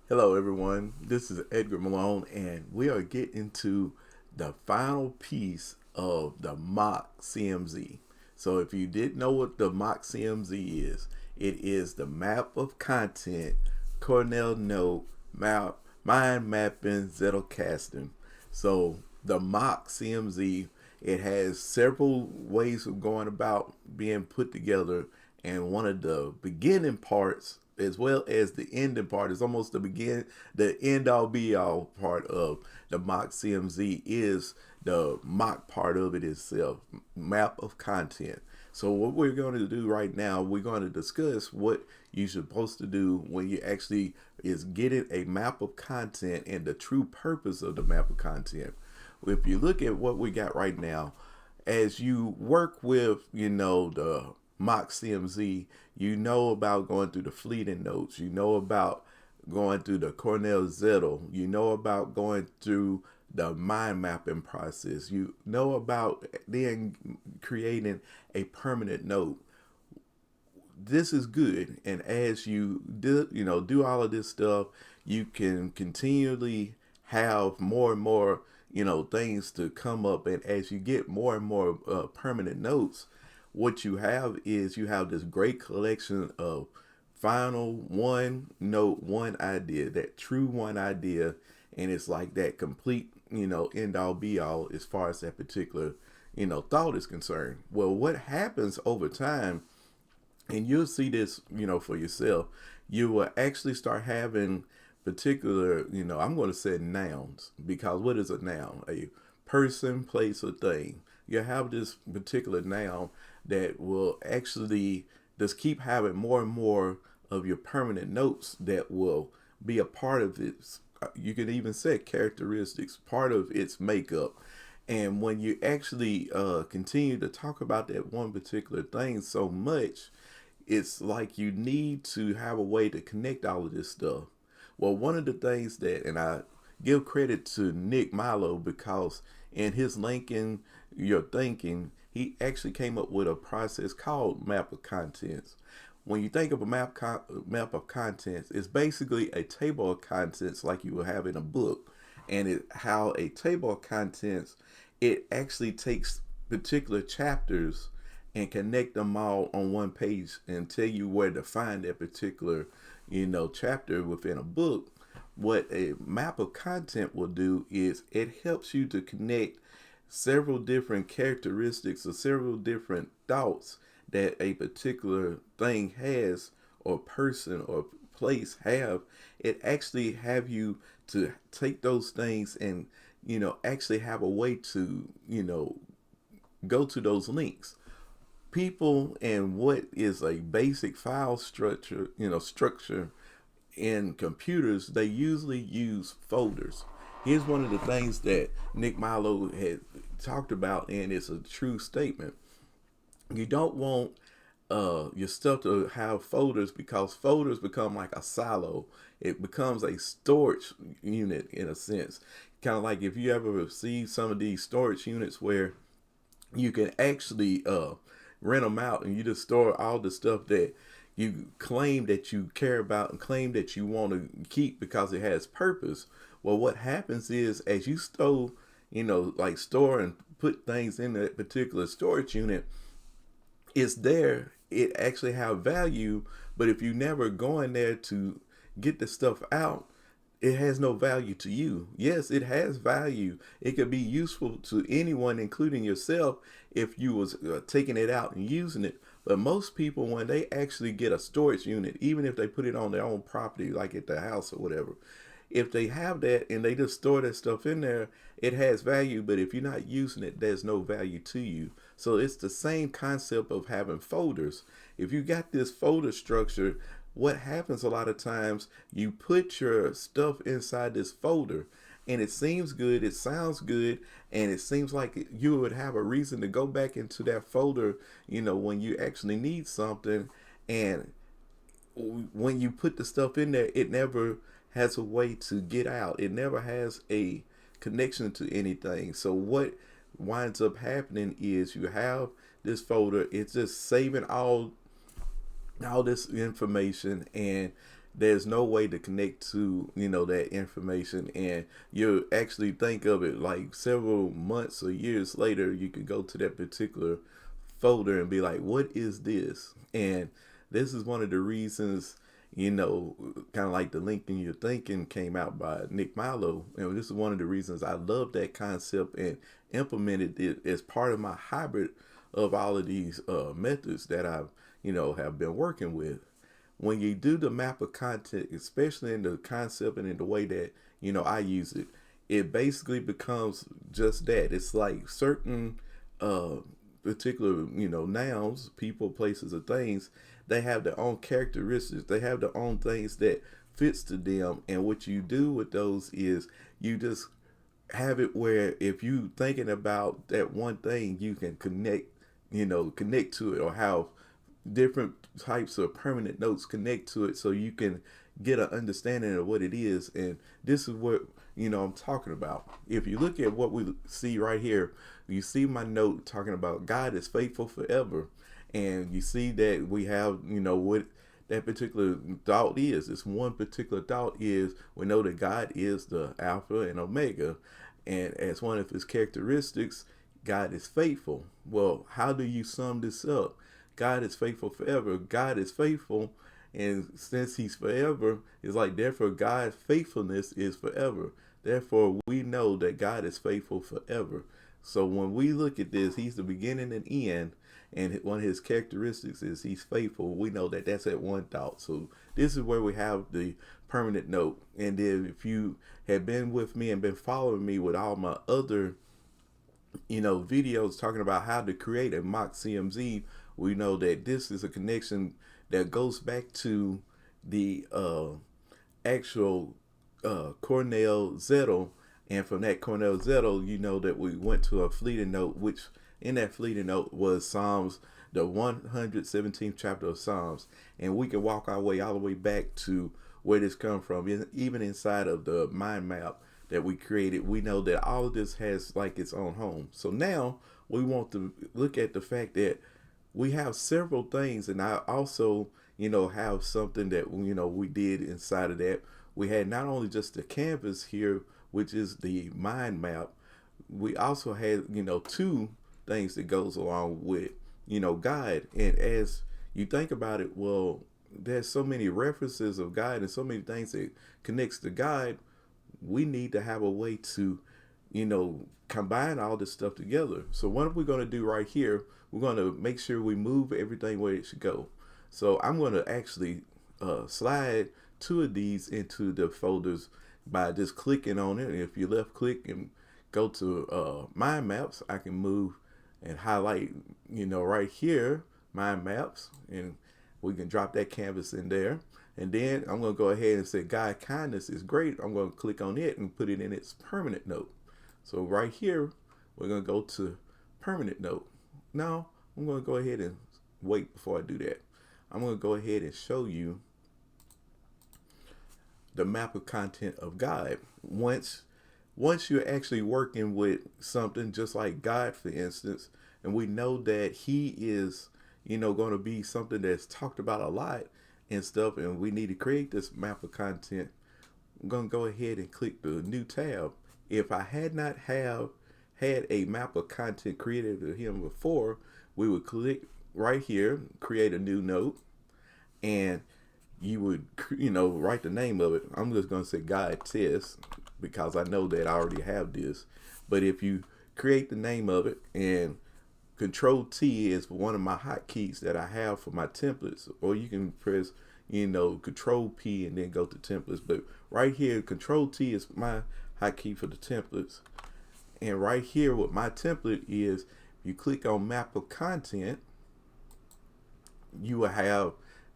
Hello, everyone. This is Edgar Malone, and we are getting to the final piece of the MOC-CMZ. So, if you didn't know what the MOC-CMZ is, it is the map of content, Cornell Note, map, mind mapping, Zettelkasten. So, the MOC-CMZ, it has several ways of going about being put together, and one of the beginning parts as well as the ending part is almost the end all be all part of the mock CMZ is the mock part of it itself, map of content. So what we're going to do right now, we're going to discuss what you're supposed to do when you actually is getting a map of content and the true purpose of the map of content. If you look at what we got right now, as you work with, the mock CMZ, you know about going through the fleeting notes, you know about going through the Cornell Zettel, you know about going through the mind mapping process, you know about then creating a permanent note. This is good, and as you do all of this stuff, you can continually have more and more things to come up, and as you get more and more permanent notes, what you have is you have this great collection of final one note, one idea, that true one idea, and it's like that complete end all be all as far as that particular thought is concerned. Well, what happens over time, and you'll see this for yourself, you will actually start having particular, I'm going to say nouns, because what is a noun? A person, place, or thing. You have this particular noun that will actually just keep having more and more of your permanent notes that will be a part of its, you can even say characteristics, part of its makeup. And when you actually continue to talk about that one particular thing so much, it's like you need to have a way to connect all of this stuff. Well, one of the things that, and I give credit to Milo, because in his linking your thinking, he actually came up with a process called map of contents. When you think of a map of contents, it's basically a table of contents like you would have in a book. And how a table of contents, it actually takes particular chapters and connect them all on one page and tell you where to find that particular chapter within a book. What a map of content will do is it helps you to connect several different characteristics or several different thoughts that a particular thing has, or person or place have. It actually have you to take those things and actually have a way to go to those links. People, and what is a basic file structure in computers, they usually use folders. Here's one of the things that Milo had talked about, and it's a true statement. You don't want your stuff to have folders, because folders become like a silo. It becomes a storage unit in a sense. Kind of like if you ever see some of these storage units where you can actually rent them out, and you just store all the stuff that you claim that you care about and claim that you want to keep because it has purpose. Well, what happens is, as you like store and put things in that particular storage unit, it's there. It actually have value, but if you never go in there to get the stuff out, it has no value to you. Yes, it has value. It could be useful to anyone, including yourself, if you was taking it out and using it. But most people, when they actually get a storage unit, even if they put it on their own property, like at the house or whatever, if they have that and they just store that stuff in there, it has value. But if you're not using it, there's no value to you. So it's the same concept of having folders. If you got this folder structure, what happens a lot of times, you put your stuff inside this folder, and it seems good, it sounds good, and it seems like you would have a reason to go back into that folder, when you actually need something. And when you put the stuff in there, it never has a way to get out. It never has a connection to anything. So what winds up happening is you have this folder, it's just saving all this information, and there's no way to connect to, that information, and you actually think of it like several months or years later, you can go to that particular folder and be like, what is this? And this is one of the reasons, kind of like the link in your thinking came out by Milo. And this is one of the reasons I love that concept and implemented it as part of my hybrid of all of these methods that I've, have been working with. When you do the map of content, especially in the concept and in the way that, I use it, it basically becomes just that. It's like certain particular, nouns, people, places, or things, they have their own characteristics. They have their own things that fits to them. And what you do with those is you just have it where if you thinking about that one thing, you can connect to it, or how different types of permanent notes connect to it, so you can get an understanding of what it is. And this is what I'm talking about. If you look at what we see right here, you see my note talking about God is faithful forever, and you see that we have what that particular thought is. This one particular thought is, we know that God is the Alpha and Omega, and as one of his characteristics, God is faithful. Well, how do you sum this up? God is faithful forever. God is faithful, and since he's forever, it's like, therefore God's faithfulness is forever. Therefore, we know that God is faithful forever. So when we look at this, he's the beginning and end, and one of his characteristics is he's faithful. We know that that's at one thought. So this is where we have the permanent note. And then if you have been with me and been following me with all my other, videos talking about how to create a MOC-CMZ, we know that this is a connection that goes back to the actual Cornell Zettel. And from that Cornell Zettel, that we went to a fleeting note, which in that fleeting note was Psalms, the 117th chapter of Psalms. And we can walk our way all the way back to where this comes from. Even inside of the mind map that we created, we know that all of this has like its own home. So now we want to look at the fact that we have several things, and I also, have something that, we did inside of that. We had not only just the canvas here, which is the mind map, we also had, two things that goes along with, God. And as you think about it, well, there's so many references of God and so many things that connects to God. We need to have a way to, combine all this stuff together. So what are we going to do right here? We're going to make sure we move everything where it should go. So I'm going to actually slide two of these into the folders by just clicking on it. And if you left click and go to mind maps, I can move and highlight, right here, mind maps, and we can drop that canvas in there. And then I'm going to go ahead and say God kindness is great. I'm going to click on it and put it in its permanent note. So right here, we're going to go to permanent note. Now, I'm going to go ahead and wait before I do that. I'm going to go ahead and show you the map of content of God. Once you're actually working with something just like God, for instance, and we know that he is, going to be something that's talked about a lot and stuff, and we need to create this map of content, I'm going to go ahead and click the new tab. If I had not had a map of content created with him before, we would click right here, create a new note, and you would, write the name of it. I'm just going to say God test because I know that I already have this. But if you create the name of it, and Control T is one of my hotkeys that I have for my templates, or you can press, Control P and then go to templates. But right here, Control T is my hotkey for the templates. And right here, what my template is, if you click on map of content, you will have,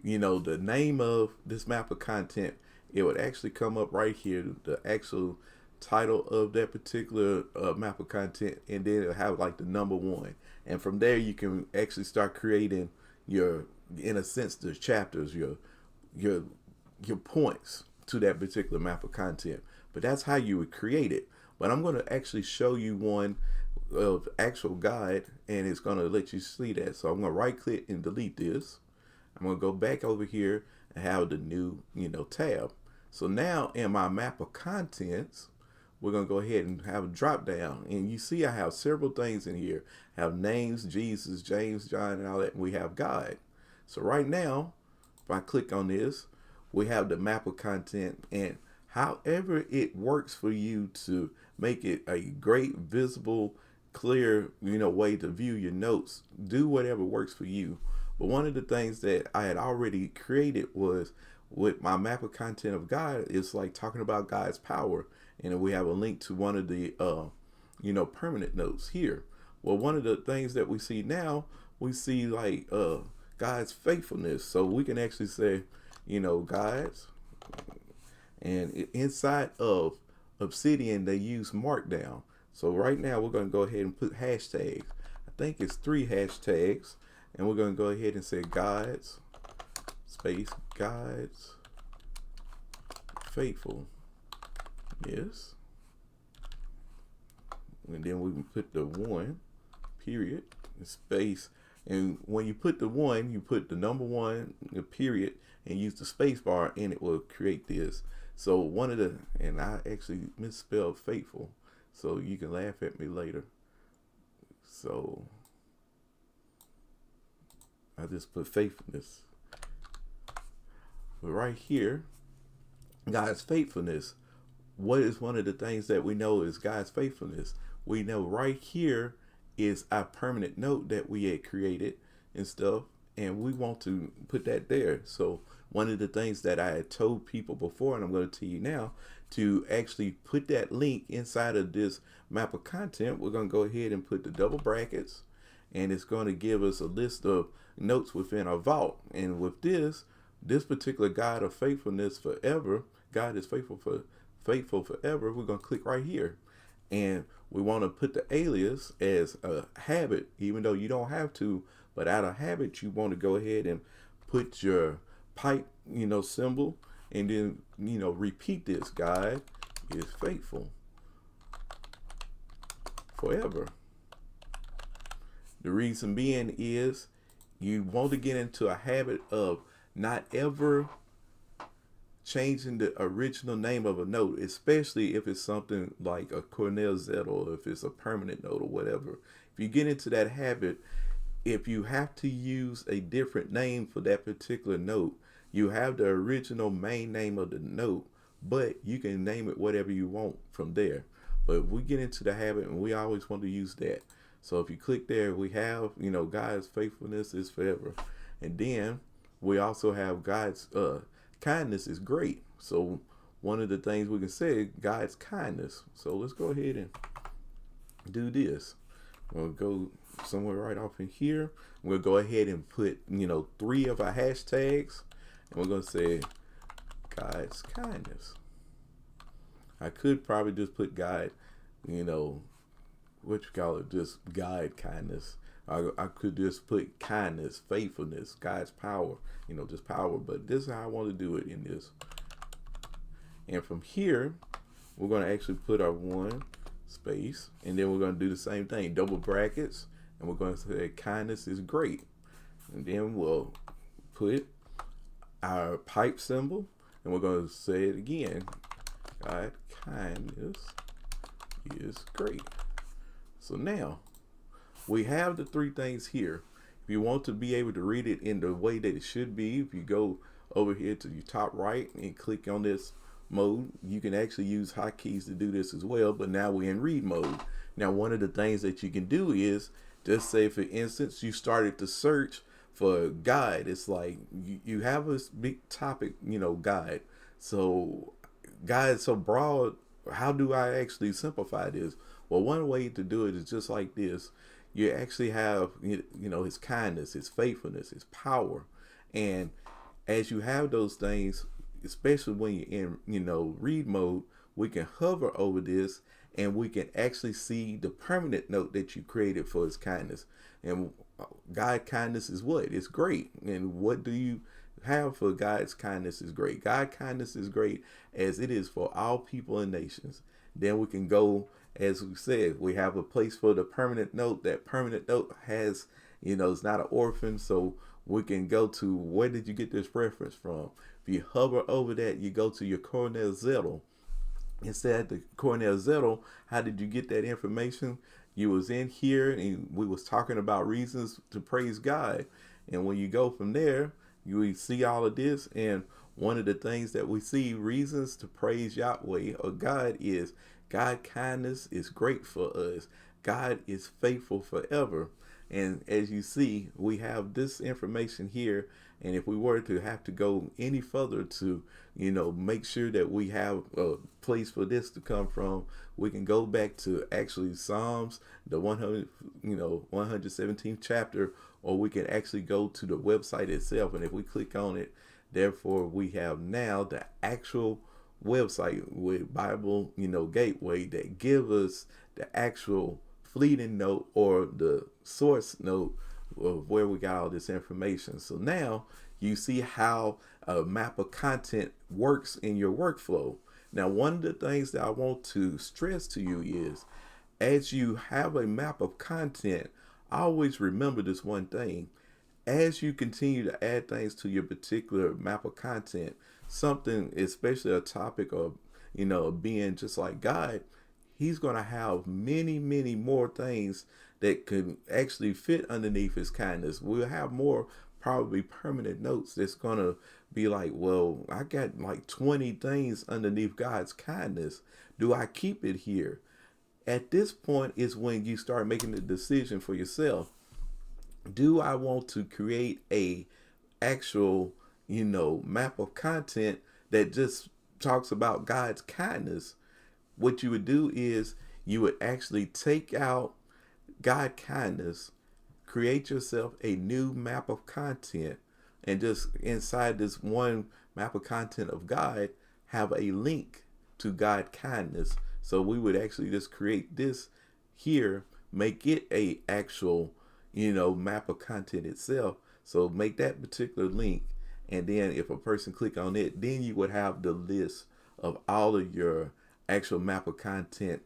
the name of this map of content. It would actually come up right here, the actual title of that particular map of content, and then it'll have like the number 1. And from there, you can actually start creating your, in a sense, the chapters, your points to that particular map of content. But that's how you would create it. But I'm going to actually show you one of actual guide, and it's going to let you see that. So I'm going to right click and delete this. I'm going to go back over here, have the new, tab. So now in my map of contents, we're going to go ahead and have a drop down. And you see I have several things in here. I have names, Jesus, James, John, and all that. And we have God. So right now, if I click on this, we have the map of content. And however it works for you to make it a great, visible, clear, way to view your notes, do whatever works for you. But one of the things that I had already created was with my map of content of God, it's like talking about God's power. And we have a link to one of the, permanent notes here. Well, one of the things that we see now, we see like God's faithfulness. So we can actually say, God's, and inside of Obsidian, they use Markdown. So right now we're going to go ahead and put hashtags. I think it's 3 hashtags. And we're going to go ahead and say God's, space, God's faithful. Yes. And then we can put the 1, period, space. And when you put the 1, you put the number 1, the period, and use the space bar, and it will create this. So one of the, and I actually misspelled faithful, so you can laugh at me later. So I just put faithfulness. But right here, God's faithfulness. What is one of the things that we know is God's faithfulness? We know right here is our permanent note that we had created and stuff, and we want to put that there. So one of the things that I had told people before, and I'm going to tell you now, to actually put that link inside of this map of content, we're going to go ahead and put the double brackets, and it's going to give us a list of notes within our vault. And with this particular God of faithfulness forever, God is faithful forever, we're going to click right here. And we want to put the alias as a habit, even though you don't have to, but out of habit, you want to go ahead and put your pipe, symbol, and then, repeat this. God is faithful forever. The reason being is you want to get into a habit of not ever changing the original name of a note, especially if it's something like a Cornell Z or if it's a permanent note or whatever. If you get into that habit, if you have to use a different name for that particular note, you have the original main name of the note, but you can name it whatever you want from there. But we get into the habit, and we always want to use that. So if you click there, we have, God's faithfulness is forever. And then we also have God's kindness is great. So one of the things we can say, God's kindness. So let's go ahead and do this. We'll go somewhere right off in here. We'll go ahead and put, 3 of our hashtags. And we're going to say God's kindness. I could probably just put God, just God kindness. I could just put kindness, faithfulness, God's power, just power. But this is how I want to do it in this. And from here, we're going to actually put our 1 space, and then we're going to do the same thing, double brackets, and we're going to say kindness is great. And then we'll put our pipe symbol, and we're going to say it again. God kindness is great. So now we have the 3 things here. If you want to be able to read it in the way that it should be, if you go over here to your top right and click on this mode, you can actually use hotkeys to do this as well. But now we're in read mode. Now one of the things that you can do is just say, for instance, you started to search for guide. It's like you have this big topic, guide. So guide is so broad. How do I actually simplify this? Well, one way to do it is just like this. You actually have, his kindness, his faithfulness, his power. And as you have those things, especially when you're in, read mode, we can hover over this and we can actually see the permanent note that you created for his kindness. And God kindness is what? It's great. And what do you have for God's kindness is great? God kindness is great as it is for all people and nations. Then we can go, as we said, we have a place for the permanent note. That permanent note has, it's not an orphan. So we can go to where did you get this reference from. If you hover over that, you go to your Cornell Zettel. Instead the Cornell Zettel, how did you get that information? You was in here and we was talking about reasons to praise God. And when you go from there, you see all of this. And one of the things that we see, reasons to praise Yahweh or God, is God kindness is great for us. God is faithful forever. And as you see, we have this information here. And if we were to have to go any further to, make sure that we have a place for this to come from, we can go back to actually Psalms, the 117th chapter, or we can actually go to the website itself. And if we click on it, therefore we have now the actual website with Bible, Gateway, that give us the actual fleeting note or the source note of where we got all this information. So now you see how a map of content works in your workflow. Now, one of the things that I want to stress to you is, as you have a map of content, always remember this one thing. As you continue to add things to your particular map of content, something, especially a topic of, being just like God, he's going to have many, many more things that can actually fit underneath his kindness. We'll have more probably permanent notes that's going to be like, well, I got like 20 things underneath God's kindness. Do I keep it here? At this point is when you start making the decision for yourself. Do I want to create a actual, map of content that just talks about God's kindness? What you would do is you would actually take out God kindness, create yourself a new map of content, and just inside this one map of content of God, have a link to God kindness. So we would actually just create this here, make it a actual, map of content itself. So make that particular link. And then if a person click on it, then you would have the list of all of your actual map of content,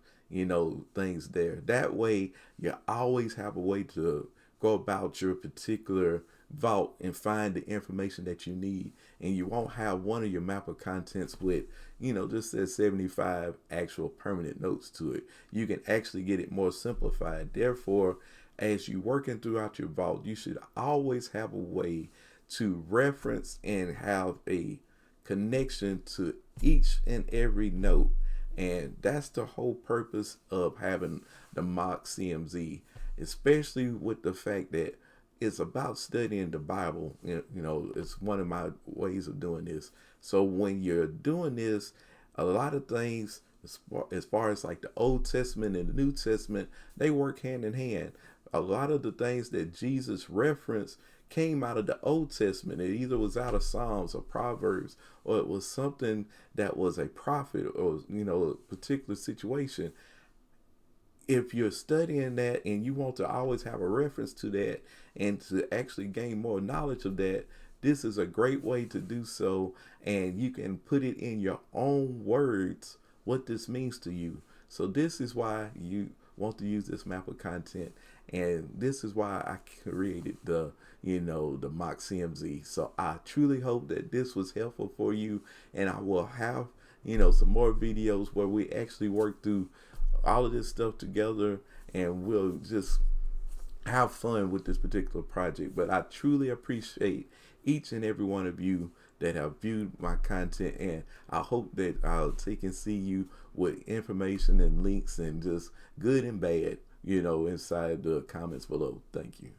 things there. That way you always have a way to go about your particular vault and find the information that you need. And you won't have one of your map of contents with, just says 75 actual permanent notes to it. You can actually get it more simplified. Therefore, as you're working throughout your vault, you should always have a way to reference and have a connection to each and every note. And that's the whole purpose of having the MOC-CMZ, especially with the fact that it's about studying the Bible. It's one of my ways of doing this. So when you're doing this, a lot of things, as far as like the Old Testament and the New Testament, they work hand in hand. A lot of the things that Jesus referenced came out of the Old Testament. It either was out of Psalms or Proverbs, or it was something that was a prophet or, a particular situation. If you're studying that and you want to always have a reference to that and to actually gain more knowledge of that, this is a great way to do so. And you can put it in your own words, what this means to you. So this is why you want to use this map of content. And this is why I created the MOC-CMZ. So I truly hope that this was helpful for you. And I will have, some more videos where we actually work through all of this stuff together, and we'll just have fun with this particular project. But I truly appreciate each and every one of you that have viewed my content, and I hope that I'll take and see you with information and links and just good and bad, inside the comments below. Thank you.